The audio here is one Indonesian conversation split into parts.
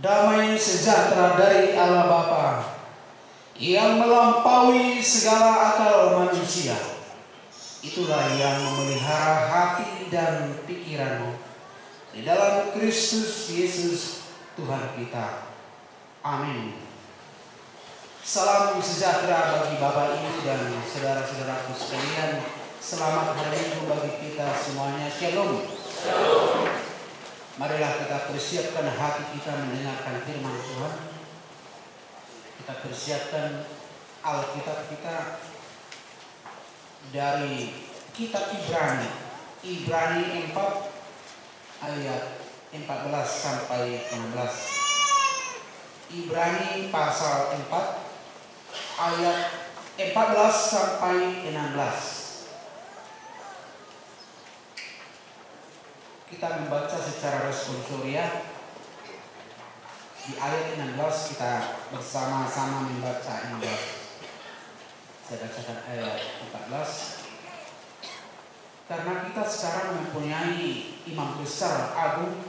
Damai sejahtera dari Allah Bapa yang melampaui segala akal manusia, itulah yang memelihara hati dan pikiranmu di dalam Kristus Yesus Tuhan kita. Amin. Salam sejahtera bagi Bapak Ibu dan saudara-saudaraku sekalian. Selamat hari Minggu bagi kita semuanya. Shalom. Shalom. Marilah kita persiapkan hati kita mendengarkan firman Tuhan. Kita persiapkan Alkitab kita dari kitab Ibrani. Ibrani 4 ayat 14 sampai 16. Ibrani pasal 4 ayat 14 sampai 16. Kita membaca secara responsoria. Di ayat 16 kita bersama-sama membaca 16. Saya bacakan ayat 14. Karena kita sekarang mempunyai imam besar agung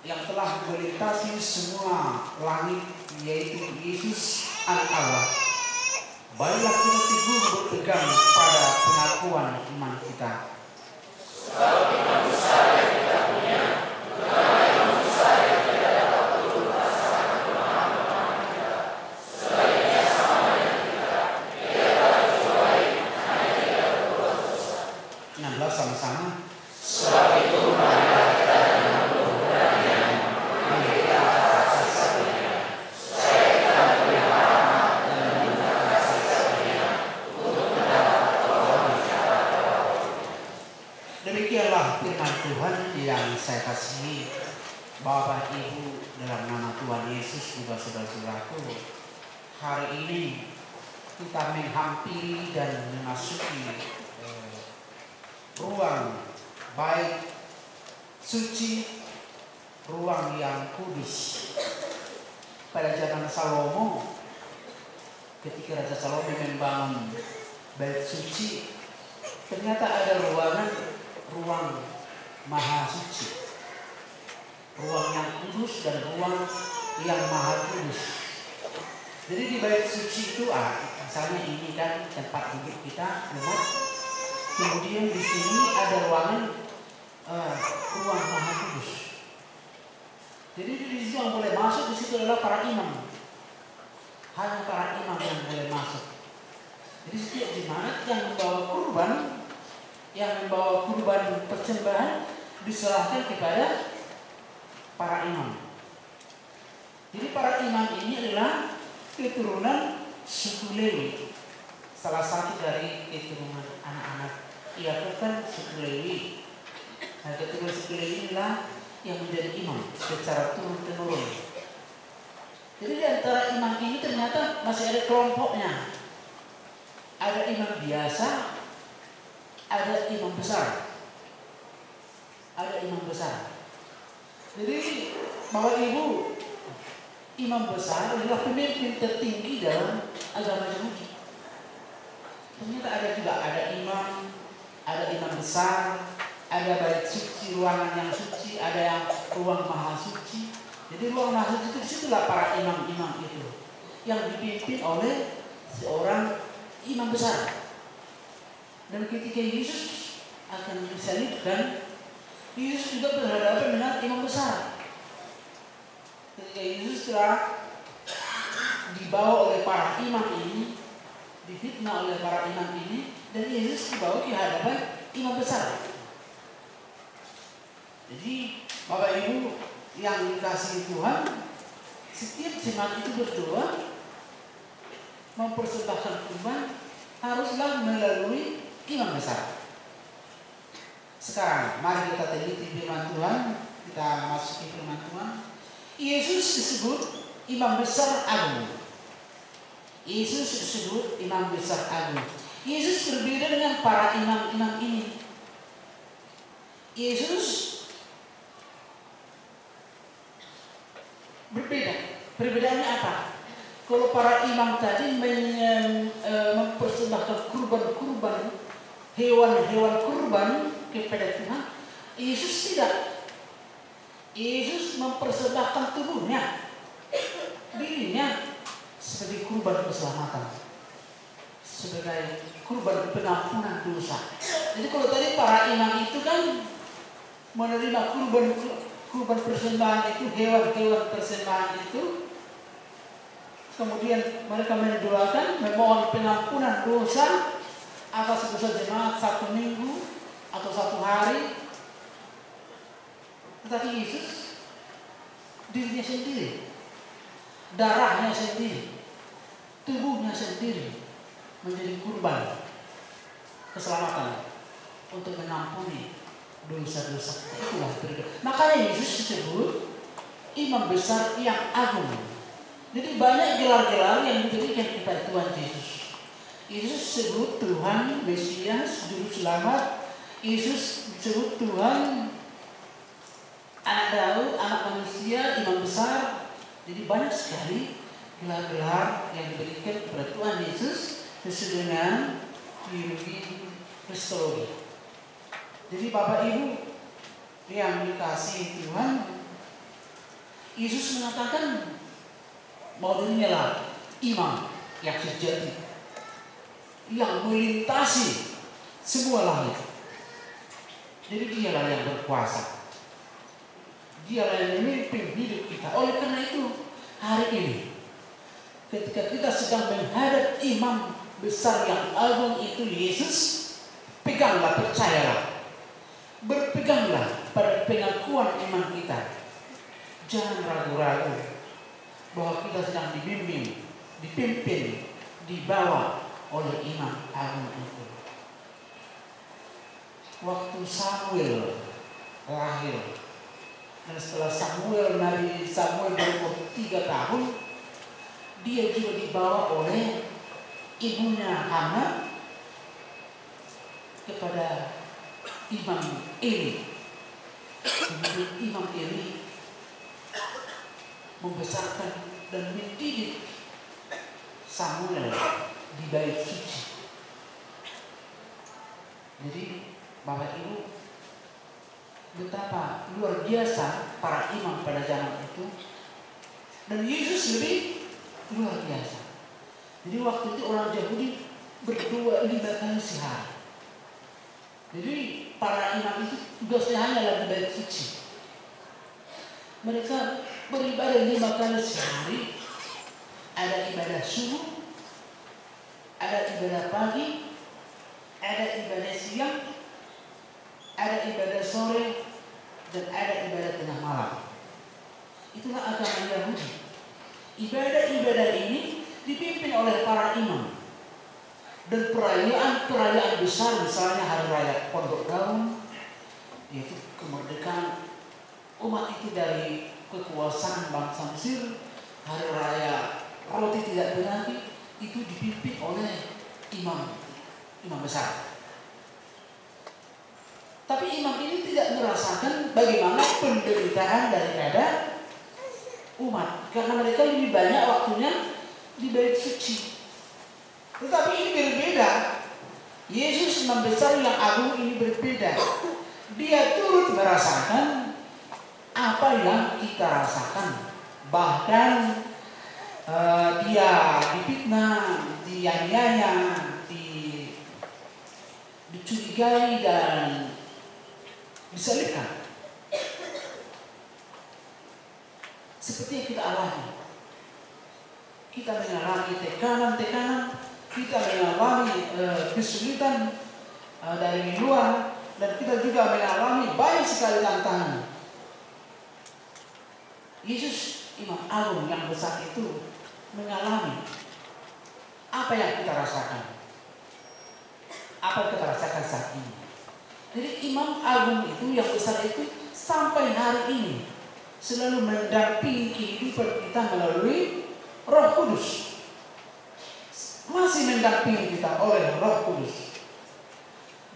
yang telah melintasi semua langit, yaitu Yesus Anak Allah. Baiklah kita teguh berpegang pada pengakuan iman kita. Sebab imam besar yang kita punya bukanlah imam besar yang tidak dapat turun rasakan pemahaman kita. Sebaliknya sama dengan kita, ia telah dicobai hanya tidak berbuat dosa. 16 sama-sama. Sebab itu marilah kita dengan penuh keberanian menderita atas satunya, supaya kita memberi harapan dan menggunakan kasih satunya untuk mendapat pertolongan secara terbaik. Demikianlah firman Tuhan yang saya kasihi Bapak Ibu dalam nama Tuhan Yesus juga saudara-saudaraku. Hari ini kita menghampiri dan memasuki ruang baik suci, ruang yang kudus. Pada zaman Salomo, ketika Raja Salomo membangun bait suci, ternyata ada ruang maha suci, ruang yang kudus dan ruang yang maha kudus. Jadi di bait suci itu misalnya ini kan tempat duduk kita, umat. Kemudian di sini ada ruangan ruang maha kudus. Jadi di situ yang boleh masuk di situ adalah para imam. Hanya para imam yang boleh masuk. Jadi setiap jemaat yang membawa kurban persembahan diserahkan kepada para imam. Jadi para imam ini adalah keturunan suku Lewi, salah satu dari keturunan anak-anak Yakub kan suku Lewi. Nah, keturunan suku Lewi inilah yang menjadi imam secara turun-temurun. Jadi di antara imam ini ternyata masih ada kelompoknya. Ada imam biasa, ada imam besar. Ada imam besar. Jadi Bapak Ibu, imam besar adalah pemimpin tertinggi dalam agama Yahudi. Ternyata ada imam, ada imam besar, ada bait suci, ruangan yang suci, ada yang ruang maha suci. Jadi ruang maha suci itu disitulah para imam-imam itu yang dipimpin oleh seorang imam besar. Dan ketika Yesus akan disalibkan, Yesus juga berhadapan dengan imam besar. Ketika Yesus telah dibawa oleh para imam ini, difitnah oleh para imam ini, dan Yesus dibawa ke hadapan imam besar. Jadi Bapak Ibu yang dikasihi Tuhan, setiap jemaat itu berdoa mempersembahkan kurban haruslah melalui imam besar. Sekarang mari kita teliti firman Tuhan, kita masuki firman Tuhan. Yesus disebut imam besar agung. Yesus disebut imam besar agung. Yesus berbeda dengan para imam-imam ini. Yesus berbeda. Perbedaannya apa? Kalau para imam tadi mempersembahkan kurban-kurban, hewan-hewan kurban kepada Tuhan, Yesus tidak. Yesus mempersembahkan tubuhnya, dirinya sebagai kurban keselamatan, sebagai kurban pengampunan dosa. Jadi kalau tadi para imam itu kan menerima kurban persembahan itu, hewan-hewan persembahan itu, kemudian mereka mendoakan, memohon pengampunan dosa atas dosa jemaat 1 minggu atau 1 hari. Tetapi Yesus dirinya sendiri, darahnya sendiri, tubuhnya sendiri menjadi kurban keselamatan untuk mengampuni dosa-dosa kita. Itulah berdoa. Makanya Yesus disebut imam besar yang agung. Jadi banyak gelar-gelar yang diberikan kepada Tuhan Yesus. Yesus disebut Tuhan Mesias, Juru Selamat. Yesus disebut Tuhan Anak Daud, Anak Manusia, Imam Besar. Jadi banyak sekali gelar-gelar yang diberikan kepada Tuhan Yesus sesuai dengan teologi Kristologi. Jadi Bapak Ibu yang dikasihi Tuhan, Yesus mengatakan bahwa dirinya lah imam yang sejati, yang melintasi semua langit. Jadi dialah yang berkuasa, dialah yang memimpin hidup kita. Oleh karena itu hari ini ketika kita sedang menghadap imam besar yang agung itu Yesus, peganglah, percayalah, berpeganglah pada pengakuan iman kita. Jangan ragu-ragu bahwa kita sedang dibimbing, dipimpin, dibawa oleh imam agung itu. Waktu Samuel lahir, dan setelah Nabi Samuel berumur 3 tahun, dia juga dibawa oleh ibunya Hana kepada Imam Eli. Kemudian Imam Eli membesarkan dan mendidik Samuel di bait suci. Jadi Bapak Ibu, betapa luar biasa para imam pada zaman itu, dan Yesus lebih luar biasa. Jadi waktu itu orang Yahudi berdoa 5 kali sehari. Jadi para imam itu tugasnya hanyalah di bait suci. Mereka beribadah 5 kali sehari. Ada ibadah subuh, ada ibadah pagi, ada ibadah siang, ada ibadah sore, dan ada ibadah tengah malam. Itulah agama Yahudi. Ibadah-ibadah ini dipimpin oleh para imam. Dan perayaan-perayaan besar, misalnya hari raya Pondok Daun, yaitu kemerdekaan umat itu dari kekuasaan bangsa Mesir, hari raya Roti Tidak Bernadi, itu dipimpin oleh imam besar. Tapi imam ini tidak merasakan bagaimana penderitaan daripada umat, karena mereka lebih banyak waktunya di bait suci. Tetapi ini berbeda. Yesus imam besar yang agung ini berbeda. Dia turut merasakan apa yang kita rasakan. Bahkan dia difitnah, dianiaya, dicurigai dan disalibkan. Seperti yang kita alami. Kita mengalami tekanan-tekanan, kita mengalami kesulitan dari luar, dan kita juga mengalami banyak sekali tantangan. Yesus imam agung yang besar itu mengalami apa yang kita rasakan, apa yang kita rasakan saat ini. Jadi imam agung itu yang besar itu sampai hari ini selalu mendampingi kehidupan kita melalui Roh Kudus. Masih mendampingi kita oleh Roh Kudus.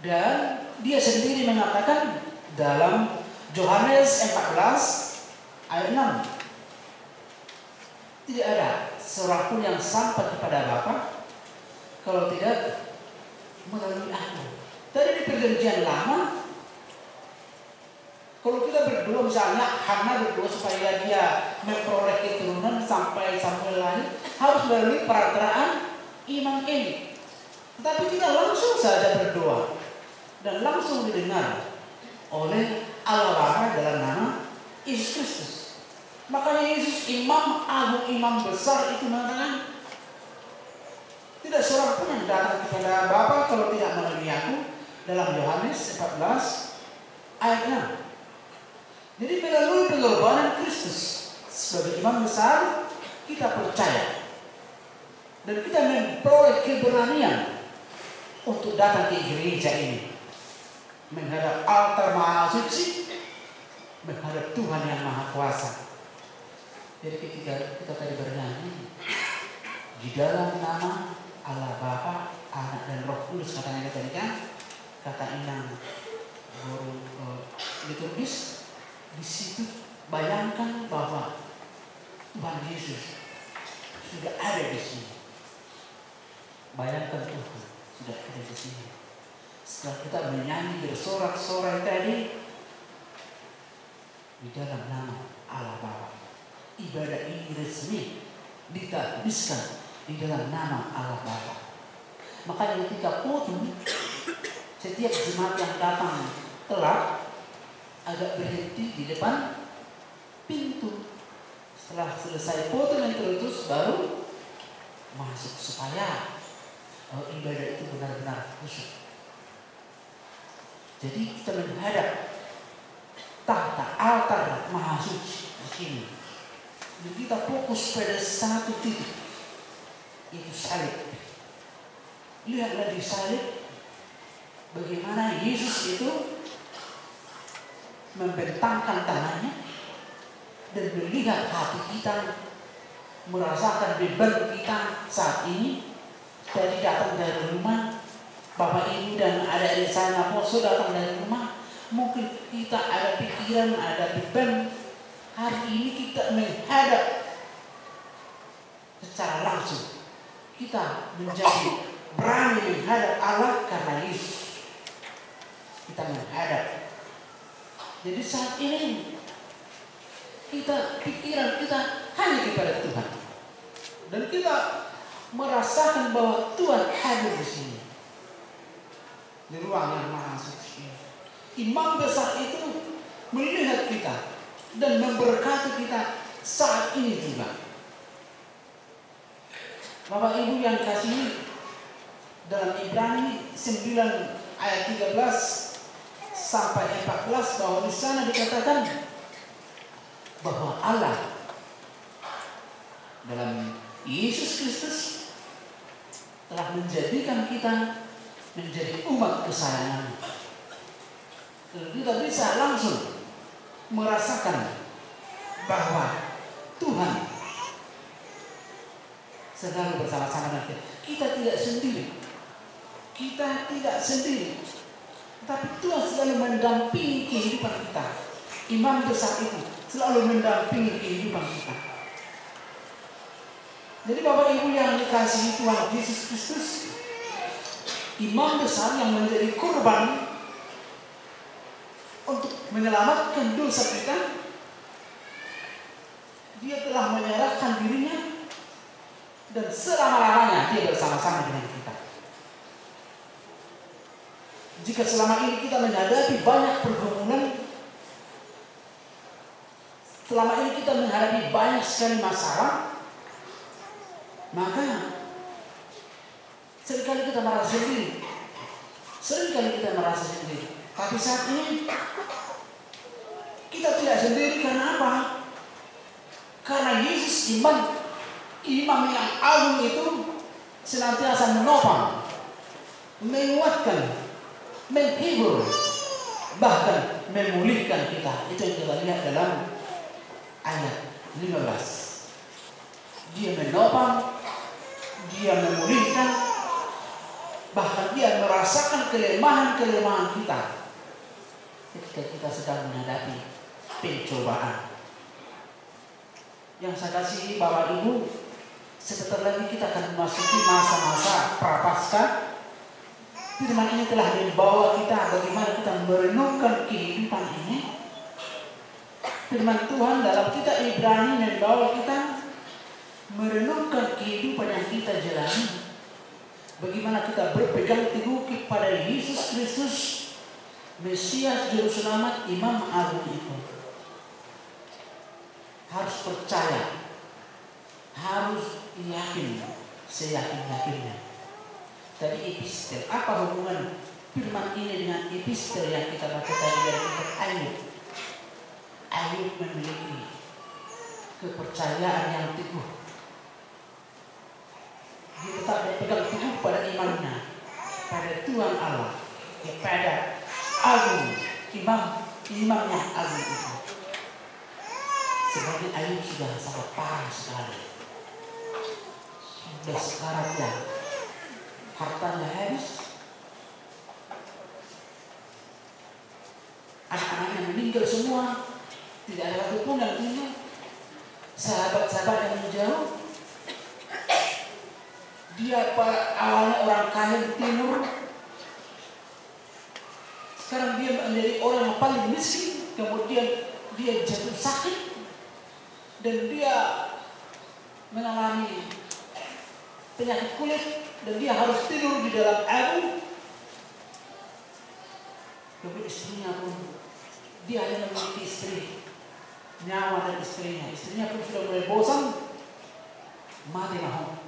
Dan dia sendiri mengatakan dalam Yohanes 14 ayat 6, tidak ada seorang pun yang sampai kepada Bapa kalau tidak melalui aku. Tadi di perjanjian lama, kalau kita berdoa berdua, misalnya Hana berdua supaya dia memperoleh keturunan sampai lahir harus melalui perantaraan imam ini. Tetapi kita langsung saja berdoa dan langsung didengar oleh Allah Bapa dalam nama Yesus Kristus. Makanya Yesus imam agung, imam besar itu mengatakan, tidak seorang pun yang datang kepada Bapa kalau tidak melalui aku, dalam Yohanes 14 ayat 6. Jadi melalui pengorbanan Kristus sebagai imam besar, kita percaya dan kita memperoleh keberanian untuk datang ke gereja ini, menghadap altar Maha Suci, menghadap Tuhan yang Maha Kuasa. Jadi ketika kita tadi bernyanyi, di dalam nama Allah Bapa, Anak dan Roh Kudus, katanya tadi kan, kata Inang guru liturgis, di situ bayangkan bahwa Tuhan Yesus sudah ada di sini. Bayangkan Tuhan sudah ada di sini. Setelah kita menyanyi bersorak-sorai tadi, di dalam nama Allah Bapa, ibadah ini resmi ditabiskan di dalam nama Allah Bapa. Makanya ketika khotbah, setiap jemaat yang datang telat agak berhenti di depan pintu. Setelah selesai khotbah yang terus baru masuk supaya ibadah itu benar-benar khusyuk. Jadi kita menghadap tahta altar Maha Suci di sini. Dan kita fokus pada satu titik, yaitu salib. Lihatlah di salib bagaimana Yesus itu membentangkan tangannya dan melihat hati kita, merasakan beban kita saat ini. Tadi datang dari rumah, Bapak Ibu dan adik-adik saya Poso datang dari rumah, mungkin kita ada pikiran, ada beban. Hari ini kita menghadap secara langsung. Kita menjadi berani menghadap Allah karena Yesus. Kita menghadap. Jadi saat ini pikiran kita hanya kepada Tuhan. Dan kita merasakan bahwa Tuhan hadir di sini. Di ruang yang Maha Suci. Imam besar itu melihat kita dan memberkati kita saat ini juga. Bapak Ibu yang kasih, dalam Ibrani 9 ayat 13 sampai 14 bahwa di sana dikatakan bahwa Allah dalam Yesus Kristus telah menjadikan kita menjadi umat kesayangan. Kita bisa langsung merasakan bahwa Tuhan selalu bersama-sama dengan kita. Kita tidak sendiri. Kita tidak sendiri. Tapi Tuhan selalu mendampingi kehidupan kita. Imam besar itu selalu mendampingi kehidupan kita. Jadi Bapak Ibu yang dikasihi Tuhan Yesus Kristus, imam besar yang menjadi korban untuk menyelamatkan dosa kita, dia telah menyerahkan dirinya dan selama-lamanya dia bersama-sama dengan kita. Jika selama ini kita menghadapi banyak pergumulan, selama ini kita menghadapi banyak sekali masalah, maka seringkali kita merasa sendiri. Tapi saat ini kita tidak sendiri. Karena apa? Karena Yesus imam yang agung itu senantiasa menopang, menguatkan, menghibur, bahkan memulihkan kita. Itu yang kita lihat dalam ayat 15. Dia menopang, dia memulihkan, bahkan dia merasakan kelemahan-kelemahan kita ketika kita sedang menghadapi pencobaan. Yang saya kasih Bapak Ibu, sebentar lagi kita akan memasuki masa-masa prapaskah. Firman ini telah membawa kita bagaimana kita merenungkan kehidupan ini. Firman Tuhan dalam kitab Ibrani membawa kita merenungkan kehidupan yang kita jalani. Bagaimana kita berpegang teguh kepada Yesus Kristus, Mesias Juru Selamat, Imam Agung itu. Harus percaya, harus yakin, seyakin-yakinnya. Tadi epistel, apa hubungan firman ini dengan epistel yang kita baca tadi dari kitab Ayub? Ayub memiliki kepercayaan yang teguh. Dia tetap berpegang teguh pada imannya pada Tuhan Allah, kepada Agung, imam yang agung itu. Sebenarnya Ayub sudah sangat parah sekali. Sudah sekarat ya, hartanya habis, anak-anaknya meninggal semua, tidak ada satupun yang tinggal, sahabat-sahabat yang menjauh. Dia awalnya orang kaya di timur, sekarang dia menjadi orang yang paling miskin. Kemudian dia jatuh sakit dan dia mengalami penyakit kulit dan dia harus tidur di dalam air. Kemudian istrinya pun, dia hanya memiliki istri, nyawa dan istrinya pun sudah mulai bosan, mati mau.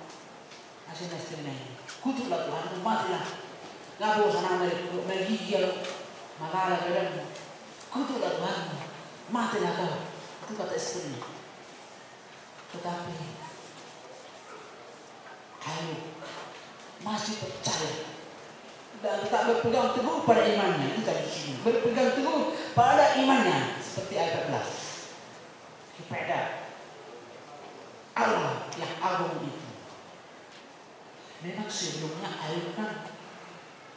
Asyik istrinya ini, kutuklah Tuhan, matilah. Gak bosan menggigil, malah kadang kutuklah Tuhan, matilah kau. Itu kata istrinya. Tetapi Ayub masih percaya dan tak berpegang teguh pada imannya. Itu tadi sini, berpegang teguh pada imannya seperti ayat 14 kepada Allah yang agung itu. Memang sebelumnya Ayub kan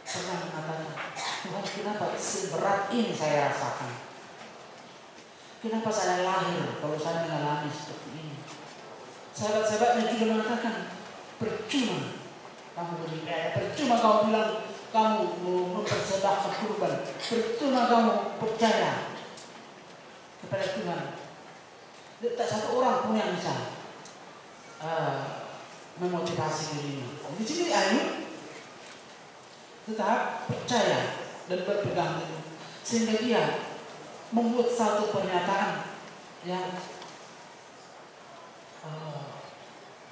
pernah mengatakan, Tuhan, kenapa seberat ini saya rasakan? Kenapa saya lahir kalau saya mengalami seperti ini? Sahabat-sahabatnya juga mengatakan, percuma kamu beribadah, percuma kamu bilang kamu mempersembahkan kurban, percuma kamu percaya kepada Tuhan. Tak satu orang pun yang bisa memotivasi dirinya. Di sini Ayub tetap percaya dan berpegang teguh, sehingga dia membuat satu pernyataan yang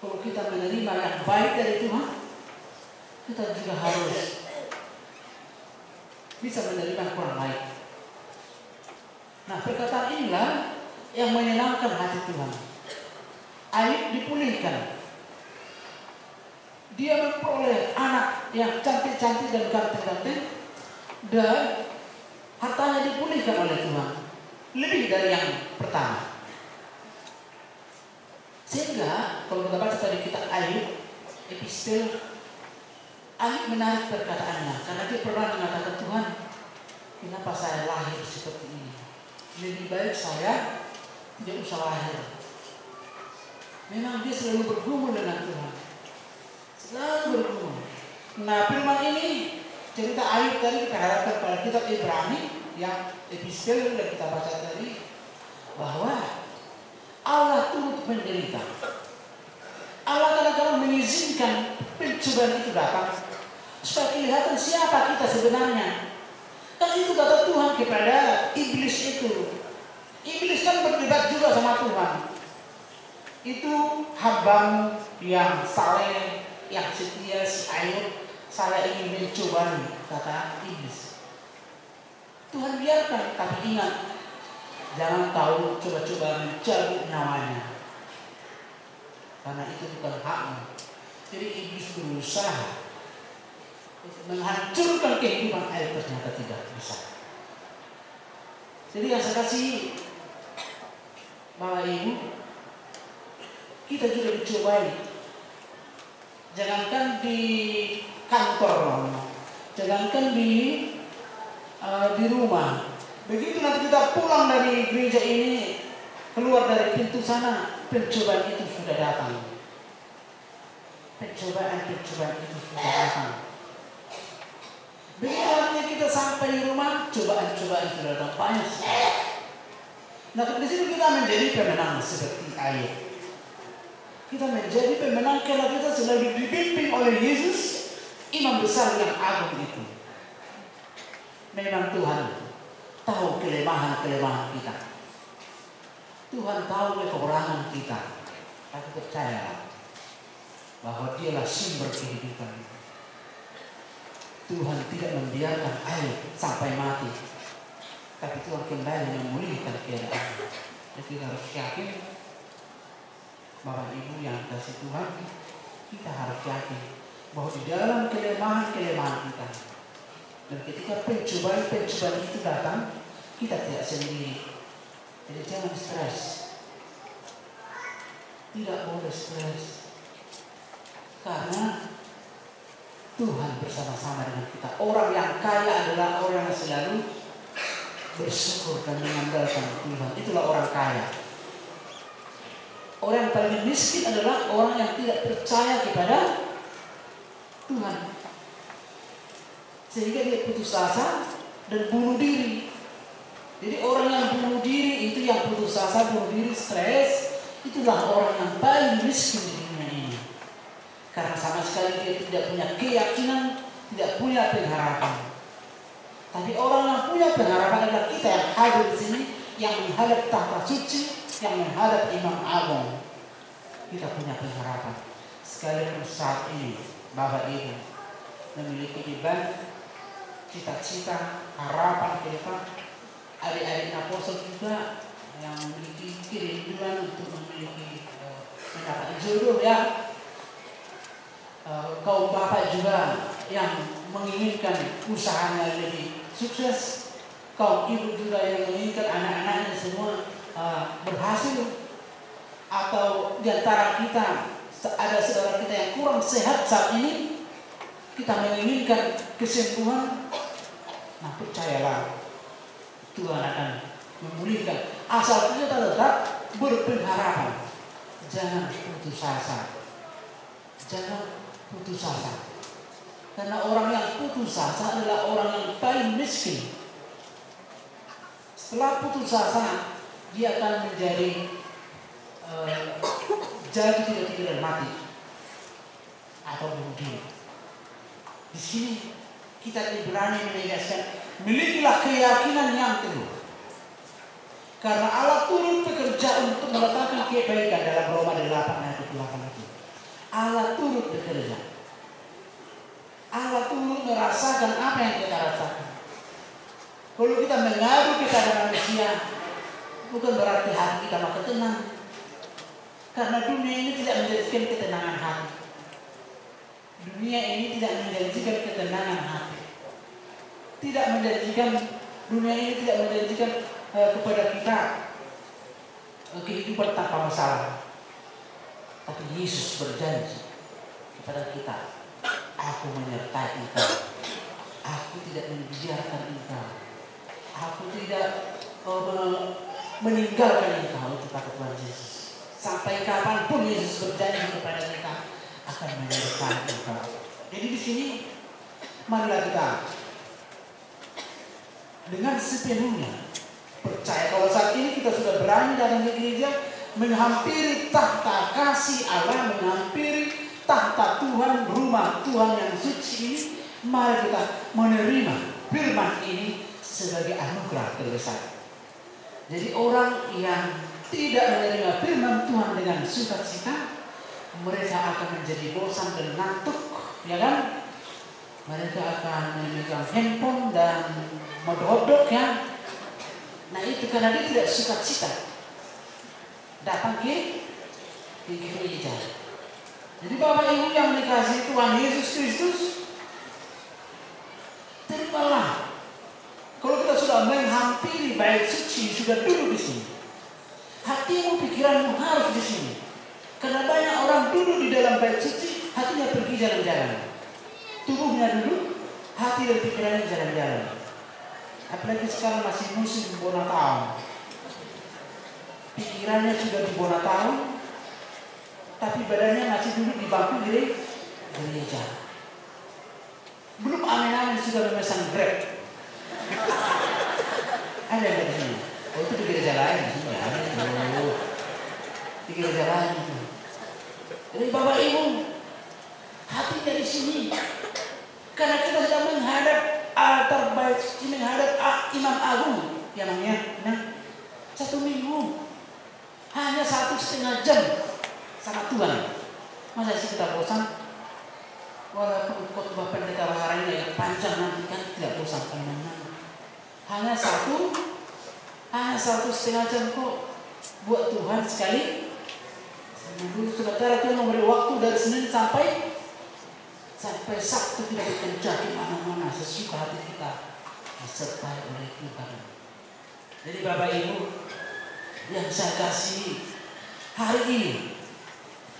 kalau kita menerima yang baik dari Tuhan, kita juga harus bisa menerima yang kurang baik. Nah, perkataan inilah yang menyenangkan hati Tuhan. Ayub dipulihkan. Dia memperoleh anak yang cantik-cantik dan ganteng-ganteng, dan hartanya dipulihkan oleh Tuhan lebih dari yang pertama. Sehingga kalau kita baca tadi kitab Ayub, epistel, Ayub menarik perkataannya karena dia pernah mengatakan, Tuhan, kenapa saya lahir seperti ini? Lebih baik saya tidak usah lahir. Memang dia selalu bergumul dengan Tuhan, selalu bergumul. Nah, firman ini, cerita Ayub tadi kita harapkan pada kitab Ibrani yang epistel yang kita baca tadi, bahwa Allah turut menderita. Allah kadang-kadang mengizinkan pencobaan itu datang supaya kelihatan siapa kita sebenarnya. Kan itu kata Tuhan kepada iblis itu. Iblis kan berdebat juga sama Tuhan. Itu hambamu yang saleh, yang setia, si Ayub, saya ingin mencobanya, kata iblis. Tuhan biarkan, tapi ingat, jangan tahu coba-coba mencabut nyawanya, karena itu bukan hakmu. Jadi iblis berusaha menghancurkan kehidupan Ayub, ternyata tidak bisa. Jadi yang saya kasih Bapak Ibu, kita juga dicobai. Jangankan di kantor, jangankan di rumah. Begitu nanti kita pulang dari gereja ini, keluar dari pintu sana, pencobaan itu sudah datang. Pencobaan itu sudah datang. Begitu nanti kita sampai di rumah, cobaan sudah datang banyak sekali. Nah, di sini kita menjadi pemenang seperti Ayub. Kita menjadi pemenang karena kita selalu dibimbing oleh Yesus, imam besar yang agung itu. Memang Tuhan tahu kelemahan-kelemahan kita. Tuhan tahu kekurangan kita. Tapi percaya bahwa Dialah sumber kehidupan. Tuhan tidak membiarkan Ayub sampai mati, tapi Tuhan kembali memulihkan keadaan. Jadi kita harus yakin, Bapak Ibu yang kasih Tuhan, kita harus yakin bahwa di dalam kelemahan-kelemahan kita, dan ketika pencobaan itu datang, kita tidak sendiri. Jadi jangan stres. Tidak boleh stres. Karena Tuhan bersama-sama dengan kita. Orang yang kaya adalah orang yang selalu bersyukur dan mengandalkan Tuhan. Itulah orang kaya. Orang yang paling miskin adalah orang yang tidak percaya kepada Tuhan. Sehingga dia putus asa dan bunuh diri. Jadi orang yang bunuh diri itu, yang putus asa, bunuh diri, stres, itulah orang yang paling miskin di dunia ini. Karena sama sekali dia tidak punya keyakinan, tidak punya pengharapan. Tapi orang yang punya pengharapan adalah kita yang hadir di sini, yang menghadap tahta suci, yang menghadap Imam Agung. Kita punya pengharapan. Sekalipun saat ini Bapak Ibu memiliki beban, cita-cita, harapan ke depan, adik-adik apostol juga yang memiliki kerinduan untuk memiliki mendapat jodoh ya. Kaum bapak juga yang menginginkan usahanya lebih sukses, kaum ibu juga yang menginginkan anak-anaknya semua berhasil, atau di antara kita ada saudara kita yang kurang sehat saat ini, kita menginginkan kesembuhan. Nah, percayalah Tuhan akan memulihkan. Asal kita tetap berpengharapan. Jangan putus asa. Jangan putus asa. Karena orang yang putus asa adalah orang yang paling miskin. Setelah putus asa, dia akan menjadi jadi tidak dan mati atau bunuh diri. Di sini kita berani menegaskan, milikilah keyakinan yang teguh. Karena Allah turut bekerja untuk meletakkan kebaikan dalam Roma 8 ayat 8 itu. Allah turut bekerja. Allah turut merasakan apa yang kita rasakan. Kalau kita mengadu kepada manusia, bukan berarti hati kita makin tenang. Karena dunia ini tidak menjanjikan ketenangan hati. Dunia ini tidak menjanjikan ketenangan hati. Tidak menjanjikan, dunia ini tidak menjanjikan kepada kita kehidupan tanpa masalah. Tapi Yesus berjanji kepada kita, aku menyertai engkau. Aku tidak membiarkan engkau. Aku tidak meninggalkan engkau. Itu kata Tuhan Yesus. Sampai kapanpun Yesus berjanji kepada kita akan menyertai engkau. Jadi di sini marilah kita dengan sepenuhnya percaya kalau saat ini kita sudah berani datang ke gereja, menghampiri tahta kasih Allah, menghampiri tahta Tuhan, rumah Tuhan yang suci ini, mari kita menerima firman ini sebagai anugerah terbesar. Jadi orang yang tidak menerima firman Tuhan dengan sukacita, mereka akan menjadi bosan dan ngantuk, ya kan? Mereka akan memegang handphone dan modok ya. Nah itu karena dia tidak sukacita datang ke gereja. Jadi Bapak Ibu yang dikasihi Tuhan Yesus Kristus, terimalah. Kalau kita sudah menghampiri bait suci, sudah duduk di sini, hatimu, pikiranmu harus di sini. Karena banyak orang duduk di dalam bait suci, hatinya pergi jalan-jalan. Tubuhnya duduk, hati dan pikirannya jalan-jalan. Apalagi sekarang masih musim Bonatau. Pikirannya sudah di Bonatau, tapi badannya masih duduk di bangku gereja. Belum amin-amin sudah memesan Grab. Ada di sini. Oh itu di gereja lain. Agung yang namanya 1 minggu hanya 1,5 jam sama Tuhan. Masa sih kita bosan? Walaupun khotbah pendeta hari ini yang panjang nanti kan tidak bosan teman-teman. Hanya 1,5 jam kok buat Tuhan sekali. Seminggu sementara Tuhan memberi waktu dari Senin sampai Sabtu kita bekerja di mana-mana sesuka hati kita disertai oleh Tuhan. Jadi Bapak Ibu yang saya kasih, hari ini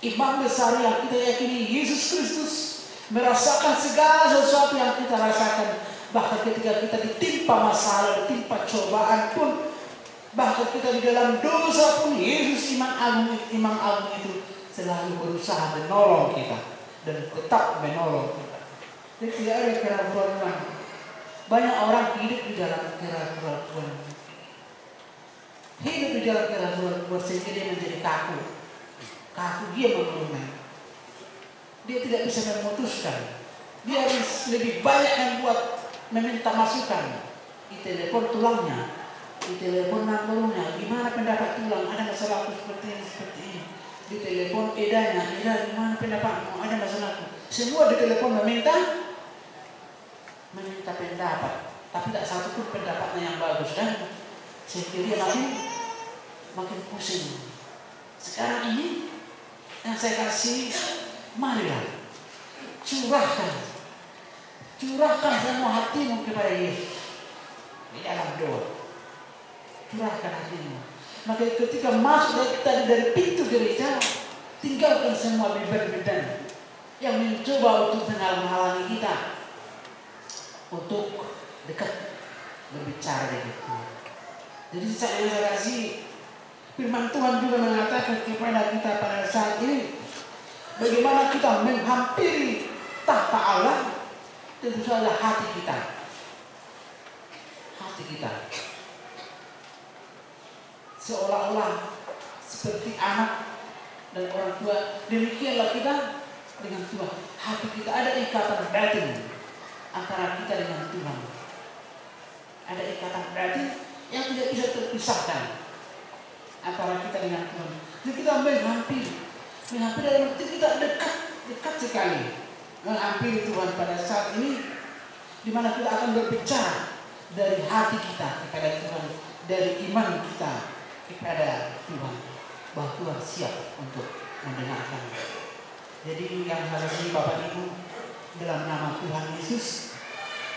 imam besar yang kita yakini Yesus Kristus merasakan segala sesuatu yang kita rasakan. Bahkan ketika kita ditimpa masalah, ditimpa cobaan pun, bahkan kita di dalam dosa pun, Yesus Imam Agung itu selalu berusaha menolong kita dan tetap menolong kita. Jadi tidak ada keraguan Tuhan. Banyak orang hidup di dalam keraguan Tuhan. Hidup di dalam keraguan Tuhan sehingga dia menjadi kaku. Kaku dia mengeluh. Dia tidak bisa memutuskan. Dia harus lebih banyak yang buat meminta masukan. Di telepon tulangnya, di telepon namanya, gimana pendapat tulang? Ada masalah seperti ini. Di telepon Eda, gimana pendapatmu? Ada masalahku. Semua di telepon meminta pendapat, tapi tak satu pun pendapatnya yang bagus kan? Sehingga dia makin pusing. Sekarang ini yang saya kasih, marilah curahkan semua hatimu kepada Yesus di dalam doa. Curahkan hatimu. Maka ketika masuk dari pintu gereja, tinggalkan semua beban-beban yang mencoba untuk menghalangi kita untuk dekat berbicara dengan Tuhan. Jadi saya kasih firman Tuhan juga mengatakan kepada kita pada saat ini, bagaimana kita menghampiri tahta Allah, tentu saja hati kita. Seolah-olah seperti anak dan orang tua, demikianlah kita dengan Tuhan. Hati kita ada ikatan batin antara kita dengan Tuhan. Ada ikatan batin yang tidak bisa terpisahkan antara kita dengan Tuhan. Jadi kita menghampiri dalam arti kita dekat sekali menghampiri Tuhan pada saat ini, di mana kita akan berbicara dari hati kita kepada Tuhan, dari iman kita kepada Tuhan, bahwa Tuhan siap untuk mendengarkan. Jadi yang harus ini Bapak Ibu, dalam nama Tuhan Yesus,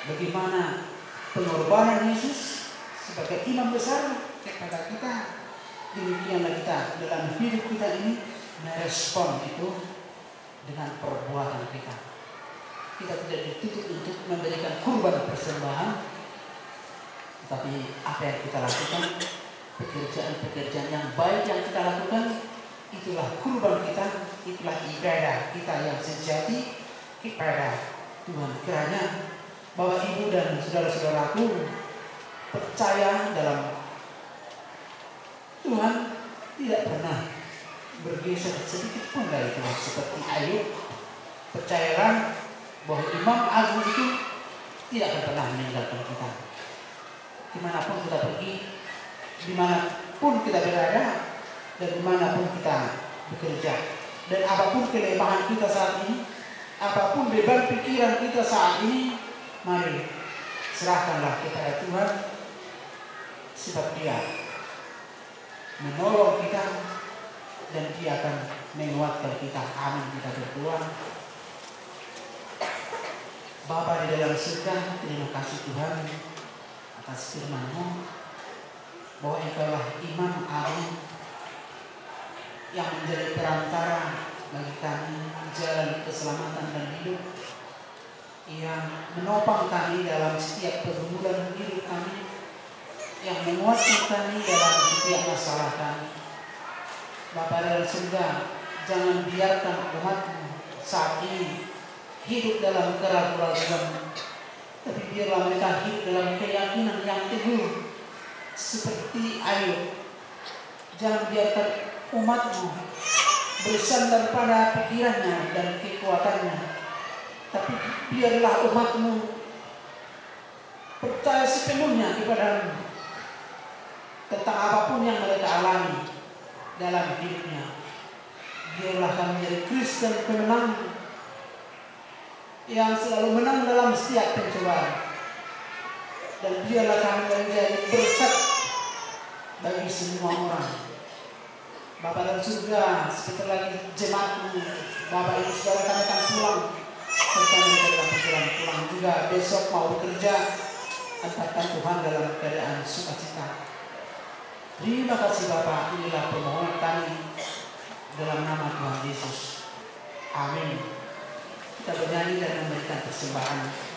bagaimana pengorbanan Yesus sebagai imam besar kepada kita, demikianlah kita dalam hidup kita ini merespon itu dengan perbuatan kita. Kita tidak dituntut untuk memberikan kurban persembahan, tetapi apa yang kita lakukan, pekerjaan-pekerjaan yang baik yang kita lakukan, itulah kurban kita, itulah ibadah kita yang sejati kepada Tuhan. Kiranya Bapak Ibu dan saudara-saudaraku percaya dalam Tuhan, tidak pernah bergeser sedikit pun dari Tuhan. Seperti Ayub, percayalah bahwa Imam Agung itu tidak akan pernah meninggalkan kita. Dimanapun kita pergi, dimanapun kita berada, dan dimanapun kita bekerja, dan apapun kelemahan kita saat ini, apapun beban pikiran kita saat ini, mari serahkanlah kepada Tuhan, sebab Dia menolong kita dan Dia akan menguatkan kita. Amin. Kita berdoa. Bapa di dalam surga, terima kasih Tuhan atas firman-Mu, bahwa Engkaulah Imam Agung yang menjadi perantara bagi kami jalan keselamatan dan hidup, yang menopang kami dalam setiap pergumulan hidup kami, yang menguatkan kami dalam setiap masalah kami. Bapa dalam surga, jangan biarkan umat-Mu saat ini hidup dalam keraguan-raguan, tapi biarlah mereka hidup dalam keyakinan yang teguh seperti Ayub. Jangan biarkan umat-Mu bersandar pada pikirannya dan kekuatannya, tapi biarlah umat-Mu percaya sepenuhnya kepada-Mu dalam hidupnya. Biarlah kami menjadi Kristen pemenang yang selalu menang dalam setiap pencobaan. Dan biarlah kami menjadi berkat bagi semua orang. Bapa dalam surga, sebentar lagi jemaatmu, Bapak Ibu Saudara kami akan pulang, serta mereka dalam perjalanan pulang juga besok mau bekerja, antarkan Tuhan dalam keadaan sukacita. Terima kasih Bapak, inilah permohonan kami dalam nama Tuhan Yesus. Amin. Kita bernyanyi dan memberikan persembahan.